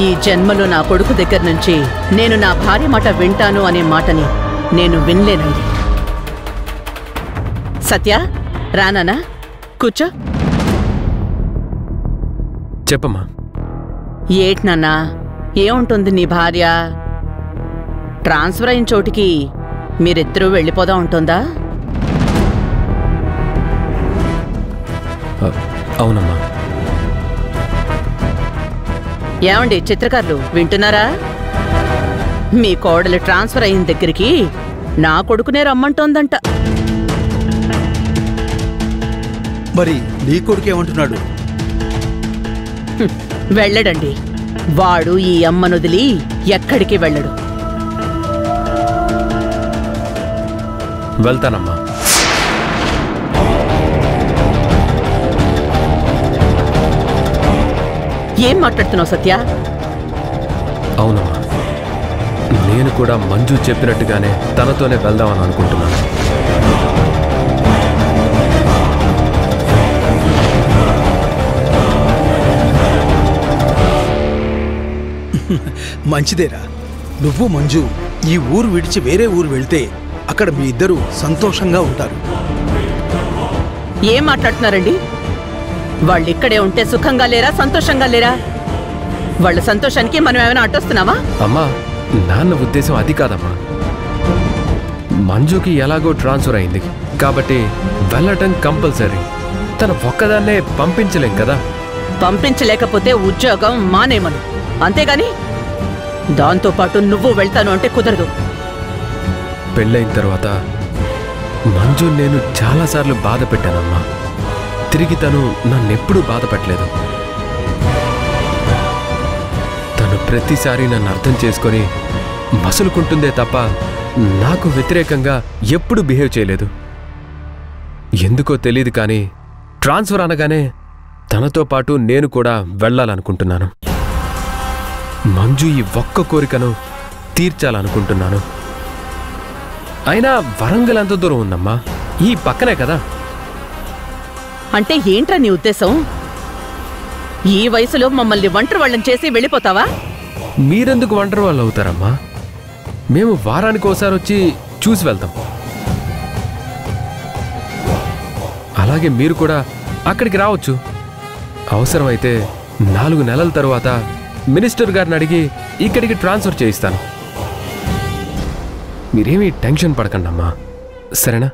ఈ జన్మలో నా కొడుకు దగ్గర నుంచి నేను నా భార్య మాట వింటాను అనే మాటని నేను వినలేనండి. సత్య, రానా, కూర్చో. చెప్పమ్మా. ఏట్ నాన్నా, ఏముంటుంది నీ భార్య? ట్రాన్స్ఫర్ అయిన చోటికి మీరిద్దరూ వెళ్ళిపోదా ఉంటుందా? అవునమ్మా. ఏమండి చిత్రకారులు, వింటున్నారా? మీ కోడలు ట్రాన్స్ఫర్ అయిన దగ్గరికి నా కొడుకునే రమ్మంటోందంట. మరి నీ కొడుకేమంటున్నాడు? వెళ్ళడండి. వాడు ఈ అమ్మనొదిలి ఎక్కడికి వెళ్ళడు. వెళ్తానమ్మా. ఏం మాట్లాడుతున్నావు సత్య? అవునమ్మా, నేను కూడా మంజు చెప్పినట్టుగానే తనతోనే వెళ్దామని అనుకుంటున్నాను. మంచిదేరా. నువ్వు మంజు ఈ ఊరు విడిచి వేరే ఊరు వెళ్తే అక్కడ మీ ఇద్దరు సంతోషంగా ఉంటారు. ఏం మాట్లాడుతున్నారండి? వాళ్ళిక్కడే ఉంటే సుఖంగా లేరా, సంతోషంగా లేరా? వాళ్ళ సంతోషానికి మనం ఏమైనా అడ్డొస్తున్నావా? అమ్మా, నాన్న ఉద్దేశం అది కాదమ్మా. మంజుకి ఎలాగో ట్రాన్స్ఫర్ అయింది కాబట్టి వెళ్ళటం కంపల్సరీ. తన ఒక్కదాన్నే పంపించలేం కదా. పంపించలేకపోతే ఉద్యోగం మానేమను, అంతేగాని దాంతోపాటు నువ్వు వెళ్తాను అంటే కుదరదు. పెళ్ళైన తర్వాత మంజు నేను చాలాసార్లు బాధ పెట్టానమ్మా. తిరిగి తను నన్నెప్పుడూ బాధ పెట్టలేదు. తను ప్రతిసారి నన్ను అర్థం చేసుకొని మసులుకుంటుందే తప్ప నాకు వ్యతిరేకంగా ఎప్పుడూ బిహేవ్ చేయలేదు. ఎందుకో తెలియదు కానీ ట్రాన్స్ఫర్ అనగానే తనతో పాటు నేను కూడా వెళ్ళాలనుకుంటున్నాను. మంజు ఈ ఒక్క కోరికను తీర్చాలనుకుంటున్నాను. అయినా వరంగల్ ఎంత దూరం ఉందమ్మా? ఈ పక్కనే కదా. అంటే ఏంట్రా నీ ఉద్దేశం? ఈ వయసులో మమ్మల్ని ఒంటరి వాళ్ళని చేసి వెళ్ళిపోతావా? మీరెందుకు ఒంటరి వాళ్ళు అవుతారమ్మా? మేము వారానికి ఒకసారి వచ్చి చూసి వెళ్తాం. అలాగే మీరు కూడా అక్కడికి రావచ్చు. అవసరమైతే 4 నెలల తరువాత మినిస్టర్ గారిని అడిగి ఇక్కడికి ట్రాన్స్ఫర్ చేయిస్తాను. మీరేమీ టెన్షన్ పడకండి అమ్మా, సరేనా?